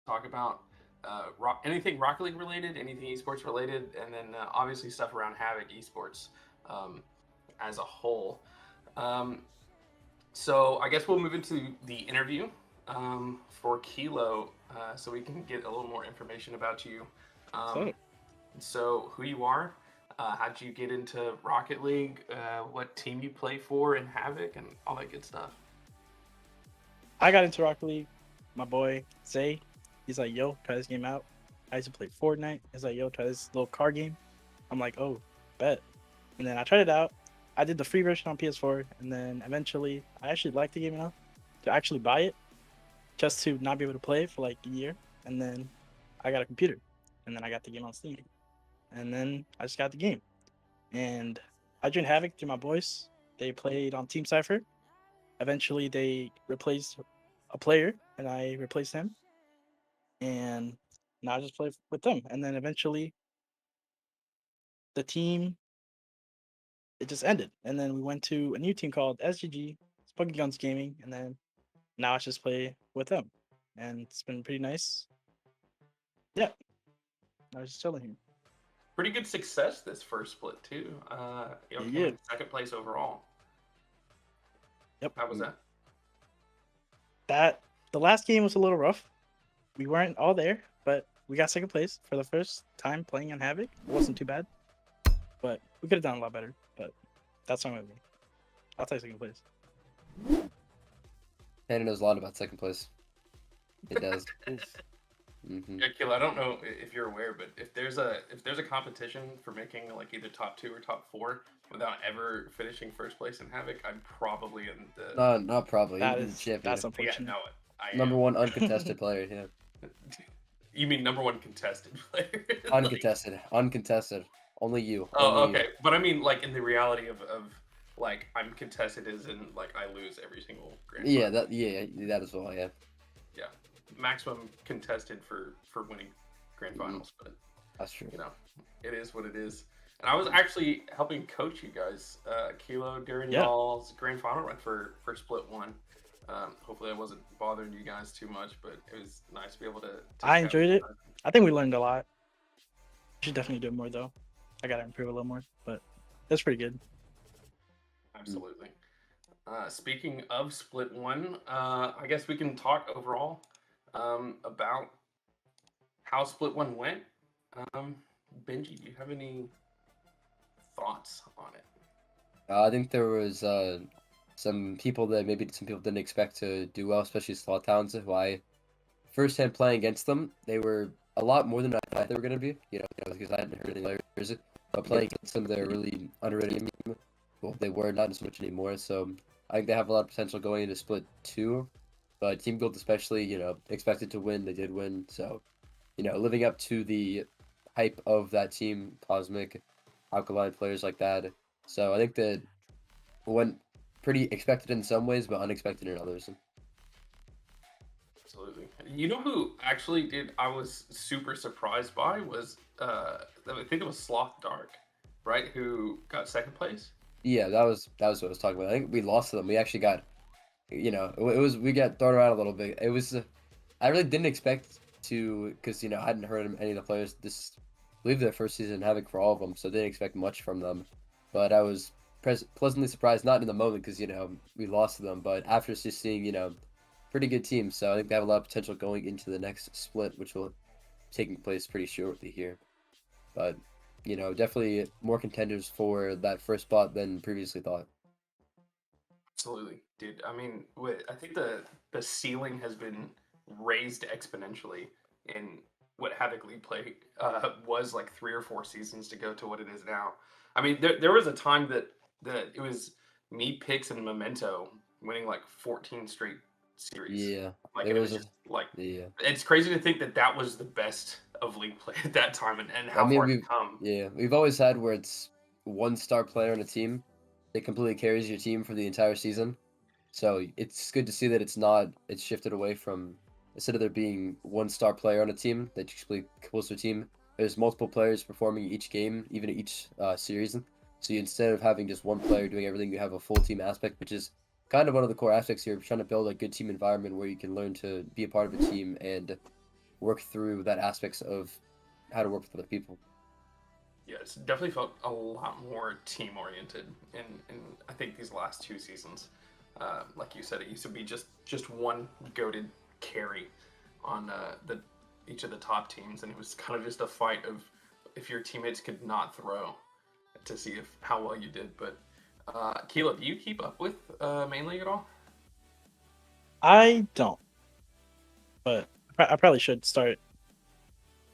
talk about anything Rocket League related, anything esports related, and then obviously stuff around Havoc Esports um, as a whole. Um, so I guess we'll move into the interview for Kelo, so we can get a little more information about you. Um, So so who you are, how'd you get into Rocket League, what team you play for in Havoc, and all that good stuff. I got into Rocket League. My boy Zay, he's like, "Yo, try this game out." I used to play Fortnite. He's like, "Yo, try this little car game." I'm like, "Oh, bet." And then I tried it out. I did the free version on PS4, and then eventually I actually liked the game enough to actually buy it, just to not be able to play it for like a year. And then I got a computer, and then I got the game on Steam, and then I just got the game. And I joined Havoc through my boys. They played on Team Cypher. Eventually, they replaced a player, and I replaced him. And now I just play with them. And then eventually, the team it just ended. And then we went to a new team called SGG, Spunky Guns Gaming, and then now I just play with them, and it's been pretty nice. Yeah, I was just chilling here. Pretty good success this first split too. Yeah, Came yeah, in second place overall. yep. How was that? That the last game was a little rough. We weren't all there, but we got second place for the first time playing on Havoc. It wasn't too bad, but we could have done a lot better. But that's not with me. I'll take second place. Hannah knows a lot about second place. It does. Oof. Hmm. Yeah, Kill, I don't know if you're aware, but if there's a competition for making like either top two or top four without ever finishing first place in Havoc, I'm probably in the. Not probably. You'd That be the is that's champion. Yeah, unfortunate. no, I Number am. one uncontested player. Yeah, You mean number one contested player? Like, uncontested. Uncontested. Only you. oh, Only you. okay. But I mean, like in the reality of like I'm contested as in like I lose every single grand Yeah, final. that. Yeah, that as well. Yeah. Yeah, maximum contested for winning grand Mm, finals, but that's true. you know, it is what it is. And I was actually helping coach you guys, Kilo, during Yeah, y'all's grand final run for Split One. Hopefully, I wasn't bothering you guys too much, but it was nice to be able to I chat with enjoyed you it. guys. I think we learned a lot. We should definitely do it more though. I gotta improve a little more, but that's pretty good. Mm. Absolutely. Speaking of Split One, I guess we can talk overall about how Split One went. Um, Benji, do you have any thoughts on it? I think there was some people that maybe some people didn't expect to do well, especially slot talents. Who I firsthand playing against them, they were a lot more than I thought they were going to be. Because I hadn't heard any players. But playing against them, they're really underrated. Well, they were not as much anymore. So I think they have a lot of potential going into split two. But Team Gold, especially, expected to win. They did win. So, living up to the hype of that team, Cosmic, Alkaline players like that. So I think that went pretty expected in some ways, but unexpected in others. Absolutely. You know who actually did? I was super surprised by was I think it was Sloth Dark, right? Who got second place? Yeah, that was what I was talking about. I think we lost to them. We actually got, it was we got thrown around a little bit. It was I really didn't expect to because I hadn't heard of any of the players. I believe their first season Havoc for all of them, so didn't expect much from them. But I was pleasantly surprised, not in the moment because we lost to them, but after just seeing pretty good teams. So I think they have a lot of potential going into the next split, which will taking place pretty shortly here. But definitely more contenders for that first spot than previously thought. Absolutely, dude. I mean, I think the ceiling has been raised exponentially in what Havoc League play was like 3 or 4 seasons to go to what it is now. I mean, there was a time that it was me, Pix, and Memento winning like 14 straight series. Yeah, Like, there and it was was a just like yeah. it's crazy to think that that was the best of league play at that time, and I how mean, far it's come. we've always had where it's one star player on a team that completely carries your team for the entire season. So it's good to see that it's shifted away from instead of there being one star player on a team that just really pulls their team. There's multiple players performing each game, even each series. So instead of having just one player doing everything, you have a full team aspect, which is kind of one of the core aspects here of trying to build a good team environment where you can learn to be a part of a team and work through that aspects of how to work with other people. Yeah, it's definitely felt a lot more team oriented in I think these last 2 seasons. Like you said, it used to be just one goated carry on the each of the top teams, and it was kind of just a fight of if your teammates could not throw to see if how well you did. But Kelo, do you keep up with main league at all? I don't, but I probably should start.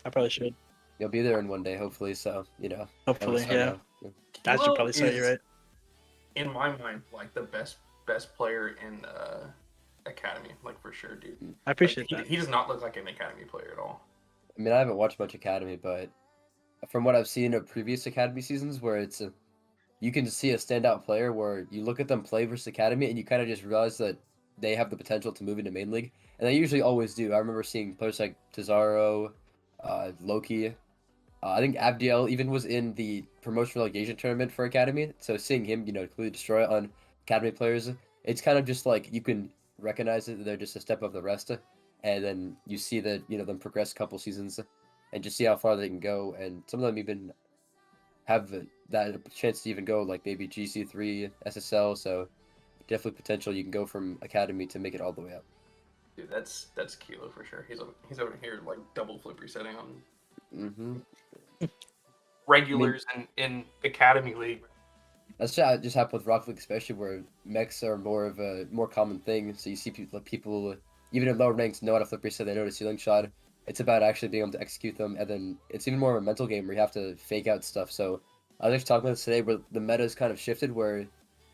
I probably should. You'll be there in one day, hopefully. So at Hopefully, least start yeah. now. Yeah. I should Kelo probably start. You're is, right. in my mind, like the best player in academy, like for sure, dude. I Like appreciate that. he does not look like an academy player at all. I mean, I haven't watched much Academy, but from what I've seen of previous Academy seasons, where you can see a standout player where you look at them play versus Academy and you kind of just realize that they have the potential to move into main league, and they usually always do. I remember seeing players like Tazaro, Loki. I think Abdiel even was in the promotion relegation tournament for Academy. So seeing him, clearly destroy it on Academy players, it's kind of just like you can recognize it that they're just a step above the rest, and then you see that them progress a couple seasons, and just see how far they can go. And some of them even have that chance to even go like maybe GC3, SSL. So definitely potential you can go from Academy to make it all the way up. Dude, that's Kilo for sure. He's over here like double flip resetting on Mm-hmm. regulars in Academy League. That's just happened with Rocket League, especially where mechs are more of a more common thing. So you see people even in lower ranks know how to flip reset. They know the ceiling shot. It's about actually being able to execute them, and then it's even more of a mental game where you have to fake out stuff. So I was actually talking about this today, where the meta has kind of shifted. Where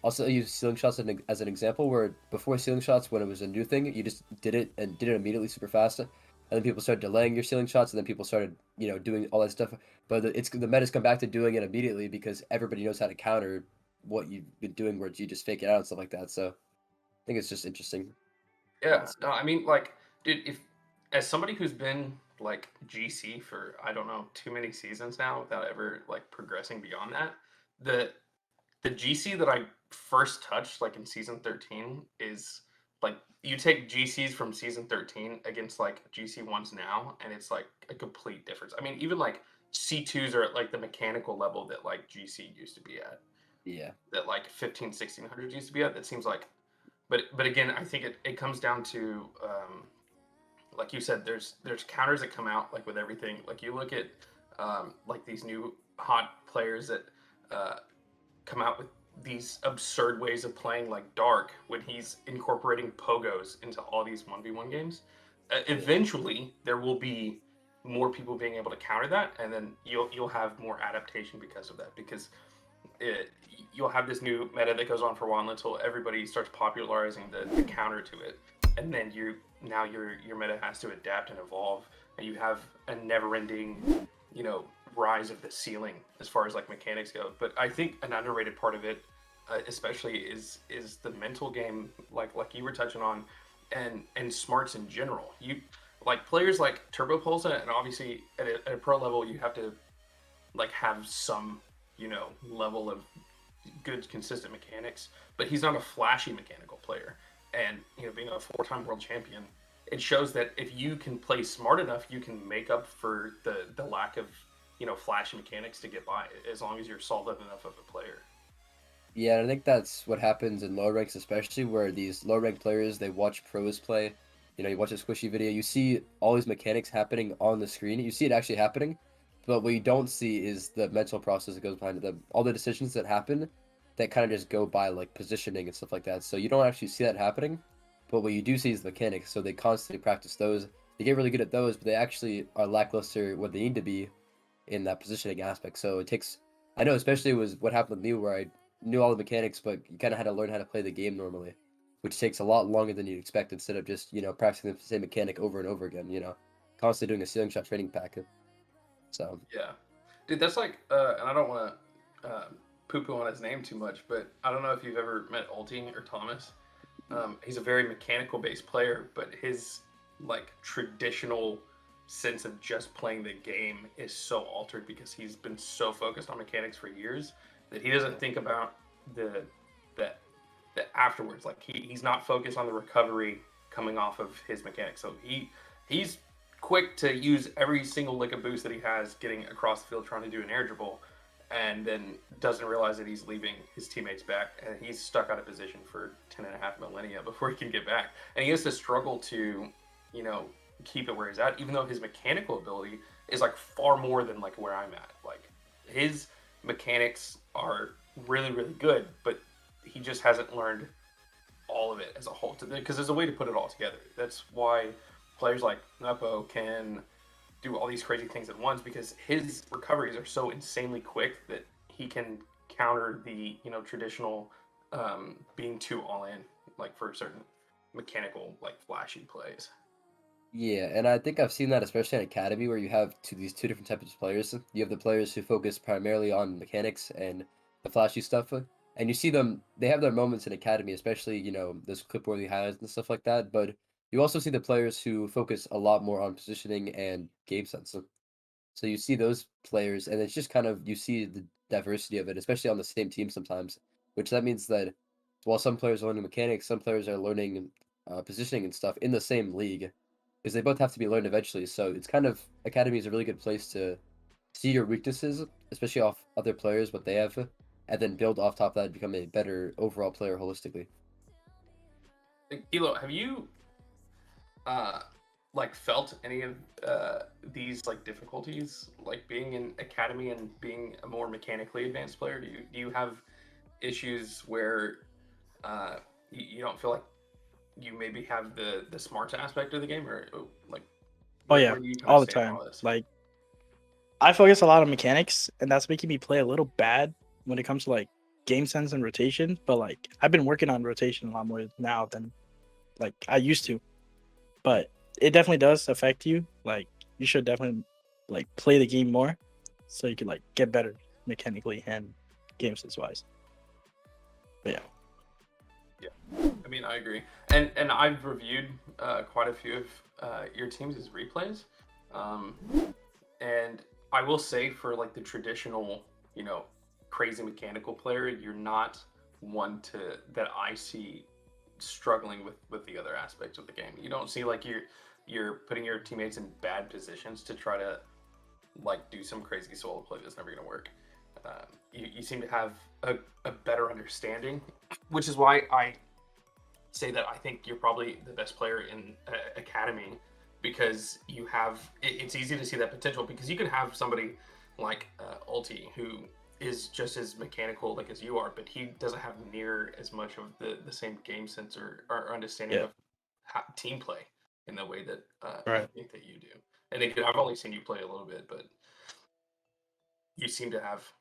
also use ceiling shots as an example, where before ceiling shots, when it was a new thing, you just did it and did it immediately super fast, and then people started delaying your ceiling shots, and then people started doing all that stuff. But the meta's come back to doing it immediately because everybody knows how to counter what you've been doing where you just fake it out and stuff like that. So I think it's just interesting. Yeah, no, I mean, like, dude, if as somebody who's been like GC for I don't know too many seasons now without ever like progressing beyond that, the the GC that I first touched like in season 13 is like you take GCs from season 13 against like GC ones now, and it's like a complete difference. I mean, even like C2s are at like the mechanical level that like GC used to be at, Yeah. that like 15 1600 used to be at. That seems like, but again, I think it comes down to like you said, there's counters that come out like with everything. Like you look at like these new hot players that uh, come out with these absurd ways of playing, like Dark, when he's incorporating pogos into all these 1v1 games. Eventually, there will be more people being able to counter that, and then you'll have more adaptation because of that. Because you'll have this new meta that goes on for a while until everybody starts popularizing the counter to it, and then your meta has to adapt and evolve, and you have a never-ending rise of the ceiling as far as like mechanics go. But I think an underrated part of it, especially, is the mental game, like you were touching on, and smarts in general. You like players like Turbo Pulsa, and obviously at a pro level, you have to like have some level of good consistent mechanics. But he's not a flashy mechanical player, and being a four-time world champion, it shows that if you can play smart enough, you can make up for the lack of flashy mechanics to get by, as long as you're solid enough of a player. Yeah, and I think that's what happens in lower ranks, especially where these low rank players they watch pros play. You watch a squishy video, you see all these mechanics happening on the screen. You see it actually happening, but what you don't see is the mental process that goes behind it. All the decisions that happen that kind of just go by, like positioning and stuff like that. So you don't actually see that happening, but what you do see is the mechanics. So they constantly practice those. They get really good at those, but they actually are lackluster what they need to be in that positioning aspect. So it takes, I know, especially it was what happened with me where I knew all the mechanics, but you kind of had to learn how to play the game normally, which takes a lot longer than you'd expect instead of just, practicing the same mechanic over and over again, constantly doing a ceiling shot training pack. So, Yeah, dude, that's like, and I don't want to poo-poo on his name too much, but I don't know if you've ever met Ulti or Thomas. He's a very mechanical-based player, but his like traditional sense of just playing the game is so altered because he's been so focused on mechanics for years that he doesn't think about the the afterwards. Like he's not focused on the recovery coming off of his mechanics. So he's quick to use every single lick of boost that he has getting across the field trying to do an air dribble, and then doesn't realize that he's leaving his teammates back, and he's stuck out of position for 10 and a half millennia before he can get back. And he has to struggle to, keep it where he's at, even though his mechanical ability is like far more than like where I'm at. Like his mechanics are really, really good, but he just hasn't learned all of it as a whole, because there's a way to put it all together. That's why players like Nepo can do all these crazy things at once, because his recoveries are so insanely quick that he can counter the traditional being too all in, like for certain mechanical like flashy plays. Yeah, and I think I've seen that especially in Academy where you have these two different types of players. You have the players who focus primarily on mechanics and the flashy stuff, and you see them, they have their moments in Academy, especially, those clip-worthy highlights and stuff like that, but you also see the players who focus a lot more on positioning and game sense. So you see those players, and it's just kind of, you see the diversity of it, especially on the same team sometimes, which that means that while some players are learning mechanics, some players are learning positioning and stuff in the same league, because they both have to be learned eventually. So it's kind of, Academy is a really good place to see your weaknesses, especially off other players, what they have, and then build off top of that, become a better overall player holistically. Kelo, have you like felt any of these like difficulties, like being in academy and being a more mechanically advanced player? Do you have issues where you don't feel like you maybe have the smarts aspect of the game, or like Oh where, yeah, where do you kind of all the stand on time. all this? Like I focus a lot on mechanics, and that's making me play a little bad when it comes to like game sense and rotation. But like I've been working on rotation a lot more now than like I used to. But it definitely does affect you. Like you should definitely like play the game more, so you can like get better mechanically and game sense wise. But yeah. I mean, I agree, and I've reviewed quite a few of your teams' replays, um, and I will say for like the traditional, crazy mechanical player, you're not one to that I see struggling with the other aspects of the game. You don't see like you're putting your teammates in bad positions to try to like do some crazy solo play that's never going to work. You seem to have a better understanding, which is why I say that I think you're probably the best player in academy, because it's easy to see that potential, because you can have somebody like Ulti who is just as mechanical like as you are, but he doesn't have near as much of the same game sense or understanding Yeah. of team play in the way that I Right. think that you do. And again, I've only seen you play a little bit, but you seem to have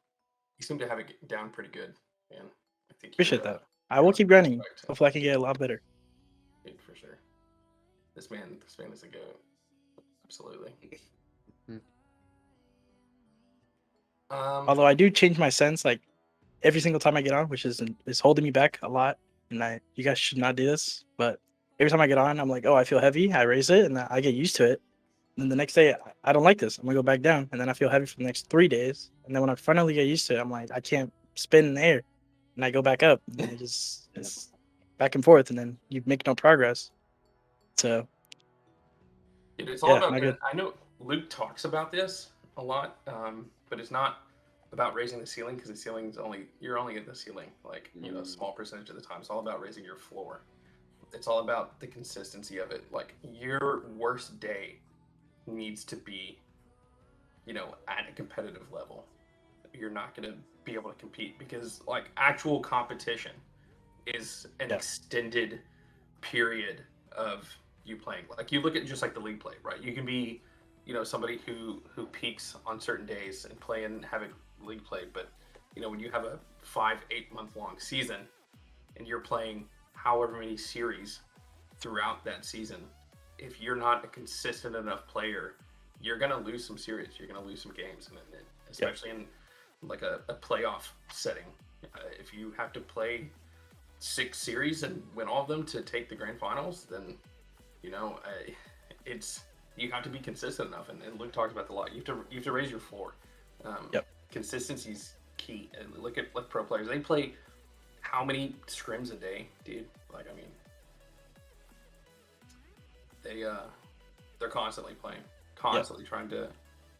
it down pretty good, and I think Appreciate that. I you're will on keep the right grinding. track Hopefully I can get a lot better. for sure. This man is a goat. Absolutely. Hmm. Although I do change my sense like every single time I get on, which is holding me back a lot. And you guys should not do this. But every time I get on, I'm like, oh, I feel heavy. I raise it, and I get used to it. And then the next day, I don't like this. I'm gonna go back down, and then I feel heavy for the next 3 days. And then when I finally get used to it, I'm like, I can't spin in the air, and I go back up. And then it's back and forth, and then you make no progress. So Dude, it's all yeah, about. not good. I know Luke talks about this a lot, but it's not about raising the ceiling, because the ceiling's you're only at the ceiling like a small percentage of the time. It's all about raising your floor. It's all about the consistency of it. Like your worst day needs to be, at a competitive level. You're not going to be able to compete, because like actual competition is an Yeah, extended period of you playing. Like you look at just like the league play, right? You can be, somebody who peaks on certain days and play in Havoc league play, but when you have a 5-8 month long season and you're playing however many series throughout that season, if you're not a consistent enough player, you're gonna lose some series. You're gonna lose some games, and especially in like a playoff setting, if you have to play 6 series and win all of them to take the grand finals, then it's you have to be consistent enough. And Luke talks about the lot. You have to raise your floor. yep. Consistency's key. And look at like pro players. They play how many scrims a day, dude? Like I mean, they're constantly playing. constantly trying to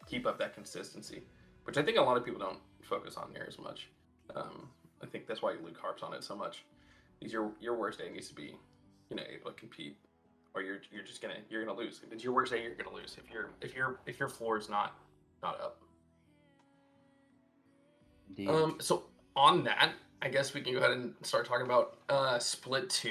keep up that consistency, which I think a lot of people don't focus on near as much. I think that's why Luke harps on it so much. Because your worst day needs to be, able to compete, or you're just gonna lose. If it's your worst day, you're gonna lose. If your floor is not up. Indeed. So on that, I guess we can go ahead and start talking about split 2.